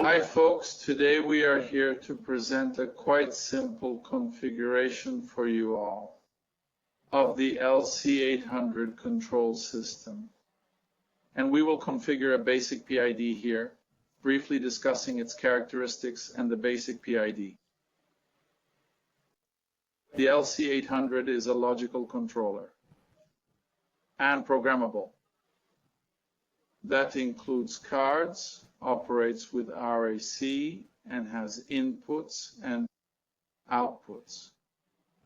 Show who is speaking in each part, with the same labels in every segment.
Speaker 1: Hi folks, today we are here to present a quite simple configuration for you all of the LC800 control system. And we will configure a basic PID here, briefly discussing its characteristics and the basic PID. The LC800 is a logical controller and programmable. That includes cards, operates with RAC, and has inputs and outputs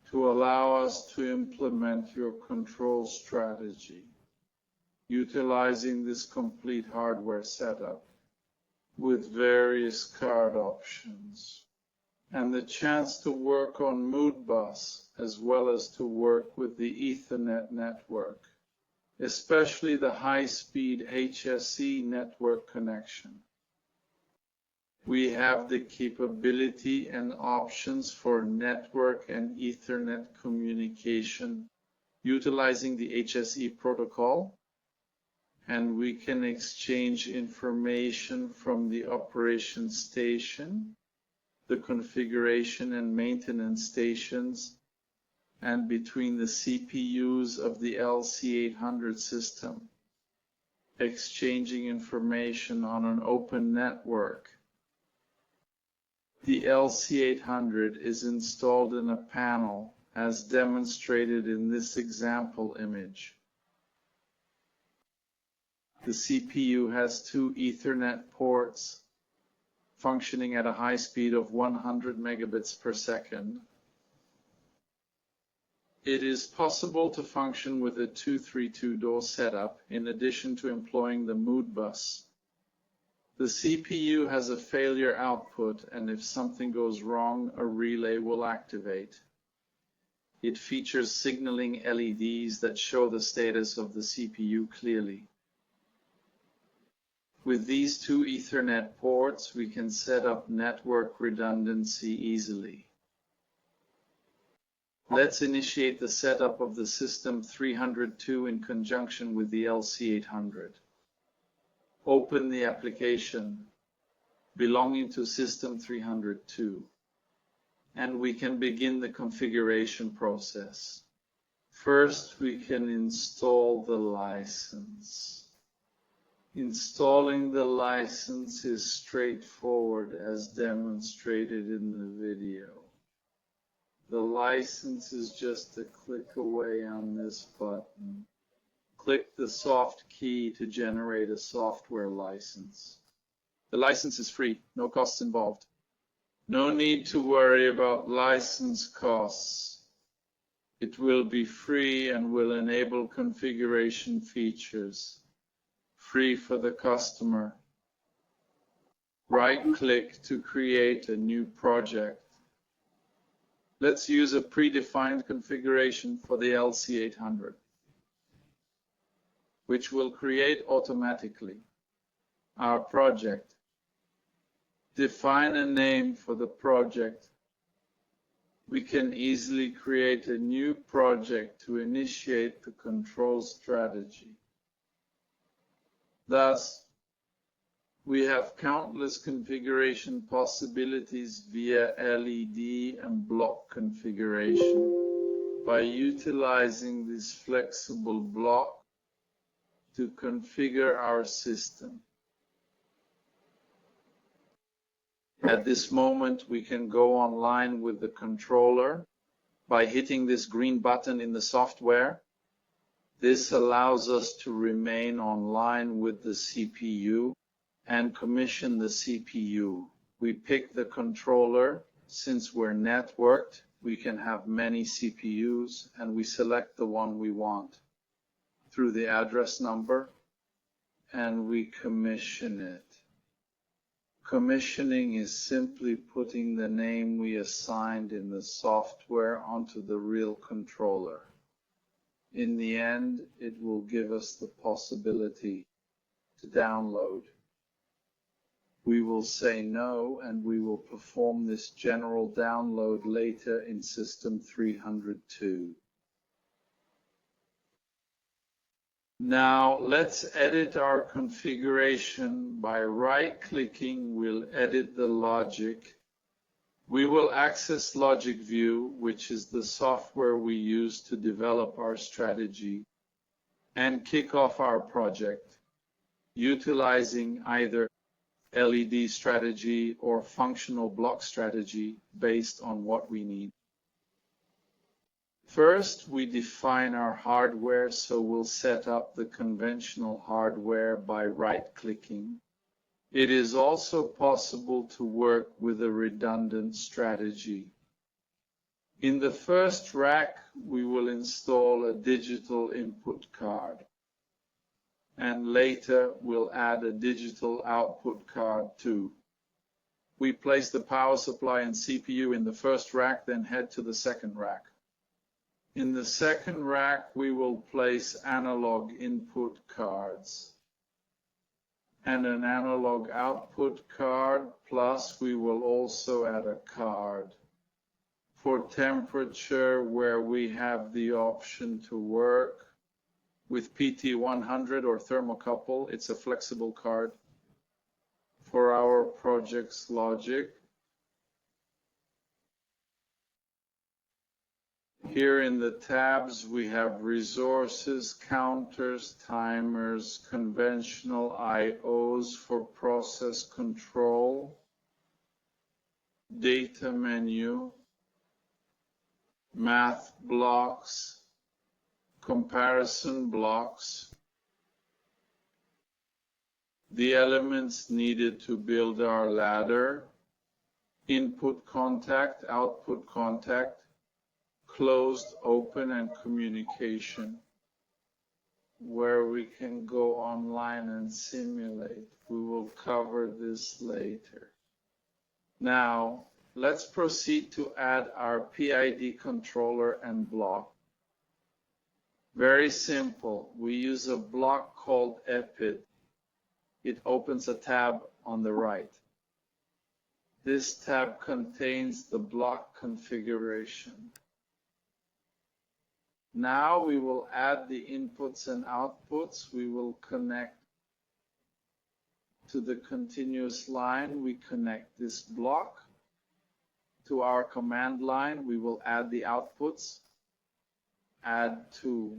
Speaker 1: to allow us to implement your control strategy, utilizing this complete hardware setup with various card options, and the chance to work on Modbus as well as to work with the Ethernet network, especially the high-speed HSE network connection. We have the capability and options for network and Ethernet communication utilizing the HSE protocol, and we can exchange information from the operation station, the configuration and maintenance stations, and between the CPUs of the LC800 system, exchanging information on an open network. The LC800 is installed in a panel as demonstrated in this example image. The CPU has two Ethernet ports functioning at a high speed of 100 megabits per second. It is possible to function with a 232-door setup in addition to employing the Modbus. The CPU has a failure output, and if something goes wrong, a relay will activate. It features signaling LEDs that show the status of the CPU clearly. With these two Ethernet ports, we can set up network redundancy easily. Let's initiate the setup of the System 302 in conjunction with the LC800. Open the application belonging to System 302, and we can begin the configuration process. First, we can install the license. Installing the license is straightforward as demonstrated in the video. The license is just a click away on this button. Click the soft key to generate a software license. The license is free, no costs involved. No need to worry about license costs. It will be free and will enable configuration features. Free for the customer. Right-click to create a new project. Let's use a predefined configuration for the LC800, which will create automatically our project. Define a name for the project. We can easily create a new project to initiate the control strategy. Thus, we have countless configuration possibilities via LED and block configuration by utilizing this flexible block to configure our system. At this moment, we can go online with the controller by hitting this green button in the software. This allows us to remain online with the CPU and commission the CPU. We pick the controller. Since we're networked, we can have many CPUs, and we select the one we want through the address number, and we commission it. Commissioning is simply putting the name we assigned in the software onto the real controller. In the end, it will give us the possibility to download. We will say no, and we will perform this general download later in System 302. Now let's edit our configuration. By right-clicking, we'll edit the logic. We will access Logic View, which is the software we use to develop our strategy, and kick off our project, utilizing either LED strategy or functional block strategy based on what we need. First, we define our hardware, so we'll set up the conventional hardware by right-clicking. It is also possible to work with a redundant strategy. In the first rack, we will install a digital input card. And later, we'll add a digital output card too. We place the power supply and CPU in the first rack, then head to the second rack. In the second rack, we will place analog input cards and an analog output card, plus we will also add a card for temperature, where we have the option to work with PT100 or thermocouple. It's a flexible card for our project's logic. Here in the tabs, we have resources, counters, timers, conventional IOs for process control, data menu, math blocks, comparison blocks, the elements needed to build our ladder, input contact, output contact, closed, open, and communication, where we can go online and simulate. We will cover this later. Now, let's proceed to add our PID controller and block. Very simple. We use a block called EPID. It opens a tab on the right. This tab contains the block configuration. Now we will add the inputs and outputs. We will connect to the continuous line. We connect this block to our command line. We will add the outputs, add to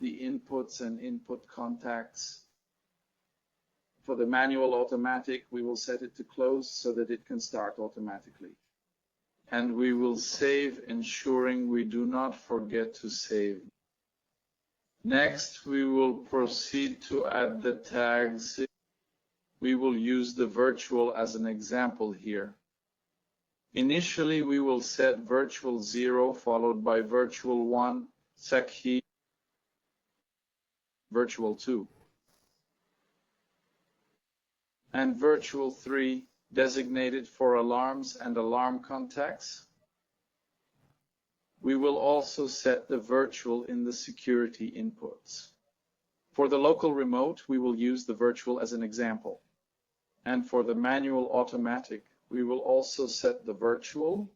Speaker 1: the inputs and input contacts. For the manual automatic, we will set it to close so that it can start automatically. And we will save, ensuring we do not forget to save. Next, we will proceed to add the tags. We will use the virtual as an example here. Initially, we will set virtual 0 followed by virtual 1, SECHI, virtual 2, and virtual 3, designated for alarms and alarm contacts. We will also set the virtual in the security inputs. For the local remote, we will use the virtual as an example. And for the manual automatic, we will also set the virtual.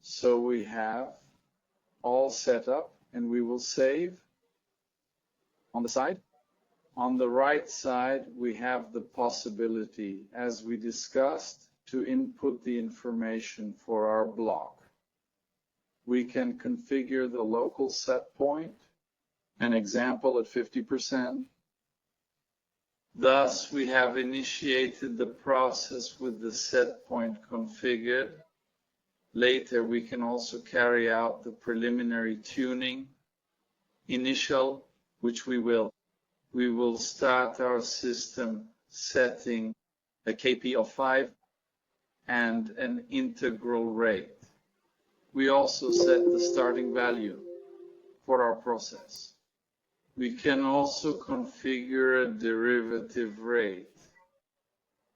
Speaker 1: So we have all set up, and we will save. On the side, on the right side, we have the possibility, as we discussed, to input the information for our block. We can configure the local set point, an example at 50%. Thus, we have initiated the process with the set point configured. Later, we can also carry out the preliminary tuning. Initial, which we will start our system setting a KP of 5 and an integral rate. We also set the starting value for our process. We can also configure a derivative rate.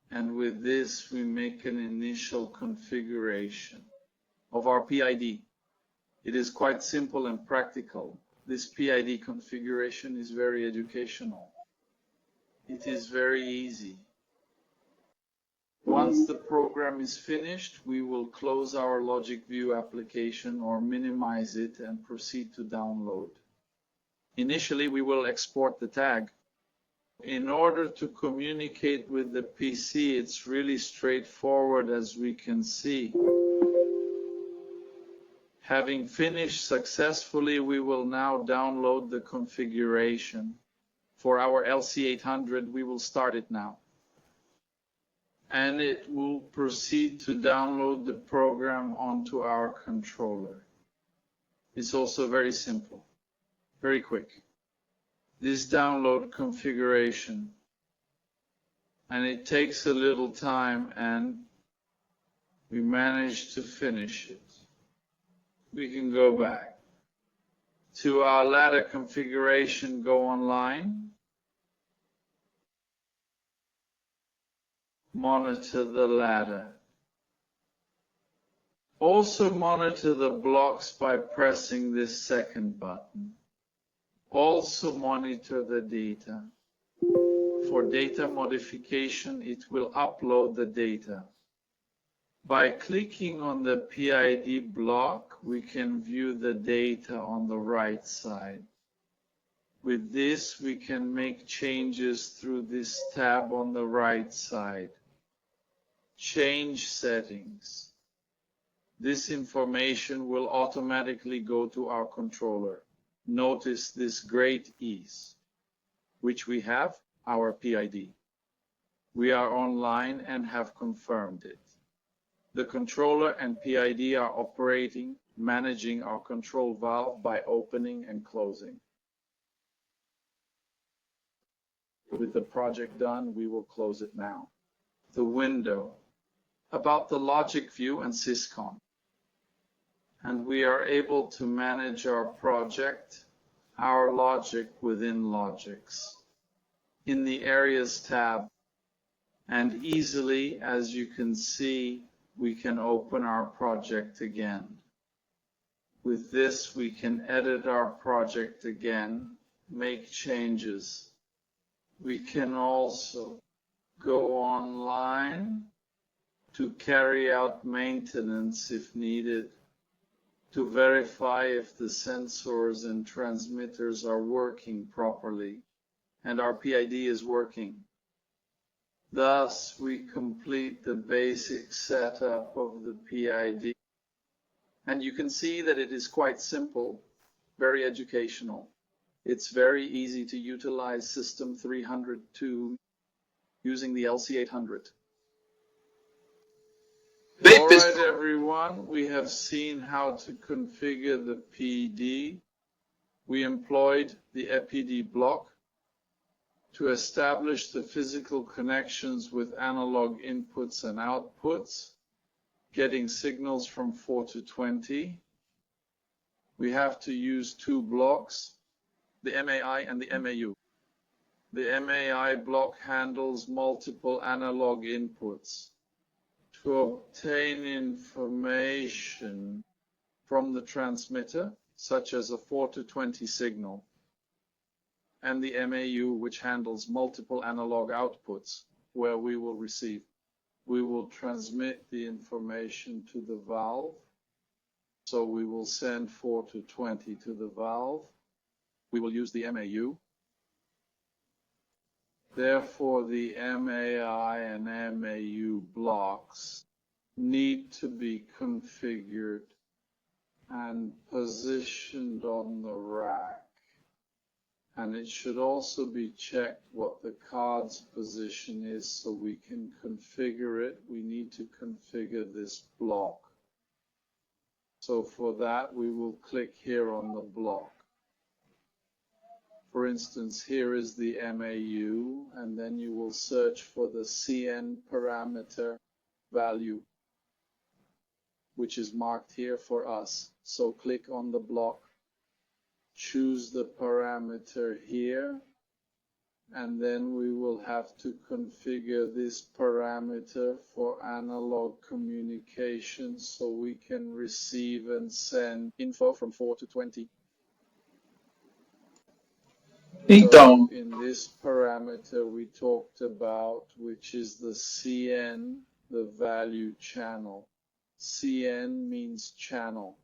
Speaker 1: And with this, we make an initial configuration of our PID. It is quite simple and practical. This PID configuration is very educational. It is very easy. Once the program is finished, we will close our Logic View application or minimize it and proceed to download. Initially, we will export the tag. In order to communicate with the PC, it's really straightforward, as we can see. Having finished successfully, we will now download the configuration. For our LC800, we will start it now. And it will proceed to download the program onto our controller. It's also very simple, very quick. This download configuration, and it takes a little time, and we managed to finish it. We can go back to our ladder configuration, go online, monitor the ladder. Also monitor the blocks by pressing this second button. Also monitor the data. For data modification, it will upload the data. By clicking on the PID block, we can view the data on the right side. With this, we can make changes through this tab on the right side. Change settings. This information will automatically go to our controller. Notice this great ease, which we have, our PID. We are online and have confirmed it. The controller and PID are operating, managing our control valve by opening and closing. With the project done, we will close it now. The window. About the logic view and syscon. And we are able to manage our project, our logic within logics, in the Areas tab. And easily, as you can see, we can open our project again. With this, we can edit our project again, make changes. We can also go online to carry out maintenance if needed, to verify if the sensors and transmitters are working properly and our PID is working. Thus, we complete the basic setup of the PID. And you can see that it is quite simple, very educational. It's very easy to utilize System 302 using the LC800. All right, everyone, we have seen how to configure the PD. We employed the EPD block to establish the physical connections with analog inputs and outputs, getting signals from 4 to 20. We have to use two blocks, the MAI and the MAU. The MAI block handles multiple analog inputs. To obtain information from the transmitter, such as a 4 to 20 signal, and the MAU, which handles multiple analog outputs, where we will receive. We will transmit the information to the valve, so we will send 4 to 20 to the valve. We will use the MAU. Therefore, the MAI and MAU blocks need to be configured and positioned on the rack. And it should also be checked what the card's position is so we can configure it. We need to configure this block. So for that, we will click here on the block. For instance, here is the MAU, and then you will search for the CN parameter value, which is marked here for us. So click on the block, choose the parameter here, and then we will have to configure this parameter for analog communication so we can receive and send info from 4 to 20. So in this parameter we talked about, which is the CN, the value channel. CN means channel.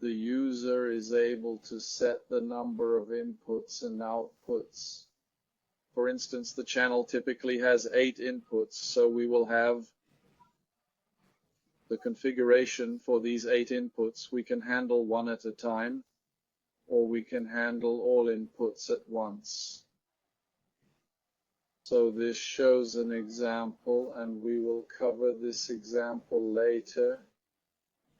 Speaker 1: the user is able to set the number of inputs and outputs. For instance, the channel typically has 8 inputs, so we will have the configuration for these 8 inputs. We can handle one at a time, or we can handle all inputs at once. So this shows an example, and we will cover this example later.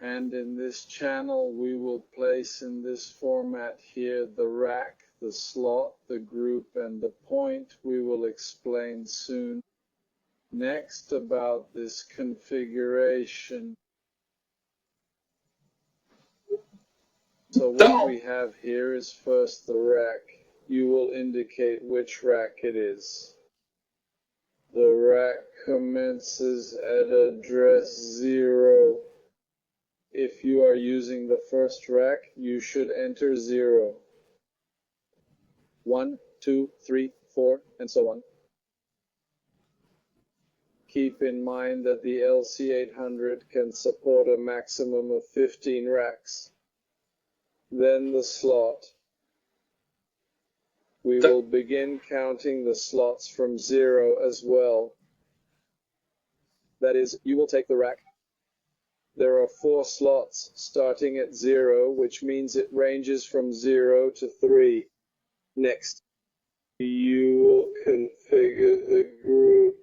Speaker 1: And in this channel, we will place in this format here the rack, the slot, the group, and the point. We will explain soon. Next, about this configuration. So what we have here is first the rack. You will indicate which rack it is. The rack commences at address 0. If you are using the first rack, you should enter 0. 1, 2, 3, 4, and so on. Keep in mind that the LC800 can support a maximum of 15 racks. Then the slot. We will begin counting the slots from 0 as well. That is, you will take the rack. There are 4 slots starting at 0, which means it ranges from 0 to 3. Next, you will configure the group.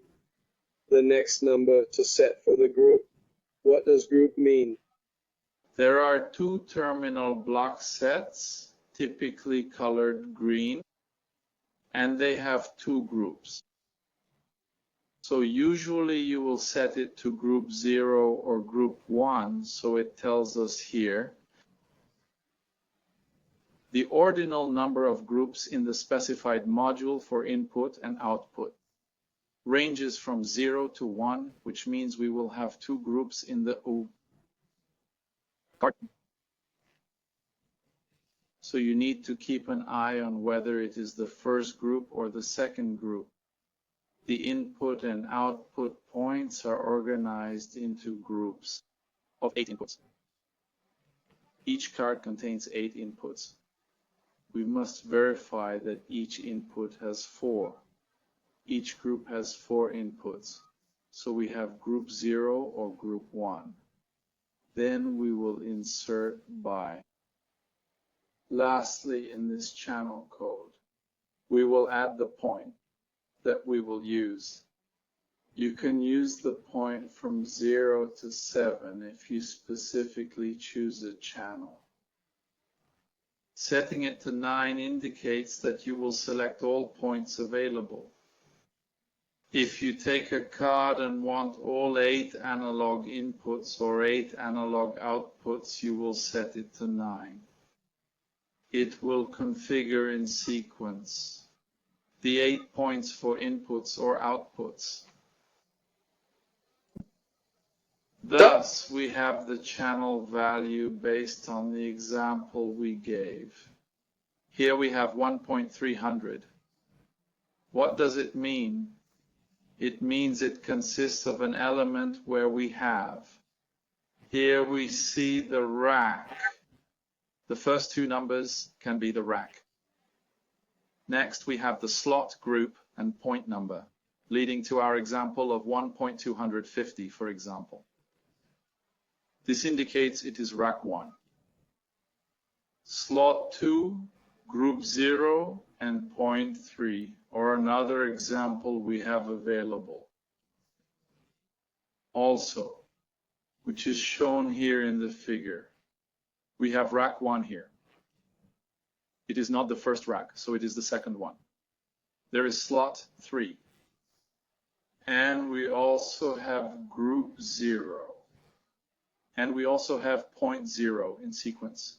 Speaker 1: The next number to set for the group. What does group mean? There are 2 terminal block sets, typically colored green, and they have 2 groups. So usually you will set it to group 0 or group 1, so it tells us here. The ordinal number of groups in the specified module for input and output ranges from 0 to 1, which means we will have 2 groups in the O card. So you need to keep an eye on whether it is the first group or the second group. The input and output points are organized into groups of 8 inputs. Each card contains 8 inputs. We must verify that each input has 4. Each group has 4 inputs. So we have group 0 or group 1. Then we will insert by. Lastly, in this channel code, we will add the point that we will use. You can use the point from 0 to 7 if you specifically choose a channel. Setting it to 9 indicates that you will select all points available. If you take a card and want all 8 analog inputs or 8 analog outputs, you will set it to 9. It will configure in sequence the 8 points for inputs or outputs. Thus, we have the channel value based on the example we gave. Here we have 1.300. What does it mean? It means it consists of an element where we have. Here we see the rack. The first 2 numbers can be the rack. Next, we have the slot, group, and point number, leading to our example of 1.250, for example. This indicates it is rack 1. Slot 2, group 0, and point 3, or another example we have available. Also, which is shown here in the figure, we have rack 1 here. It is not the first rack, so it is the second one. There is slot 3. And we also have group 0. And we also have point 0 in sequence.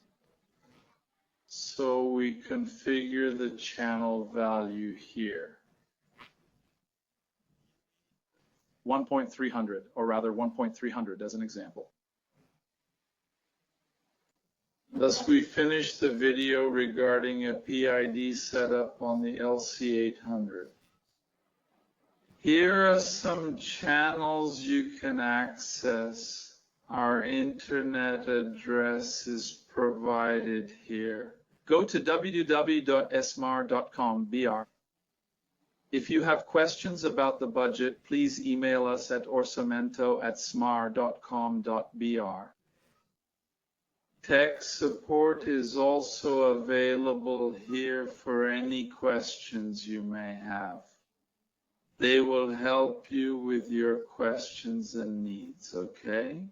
Speaker 1: So we configure the channel value here. 1.300, or rather 1.300 as an example. Thus, we finished the video regarding a PID setup on the LC800. Here are some channels you can access. Our internet address is provided here. Go to www.smar.com.br. If you have questions about the budget, please email us at orsamento@smar.com.br. Tech support is also available here for any questions you may have. They will help you with your questions and needs, okay?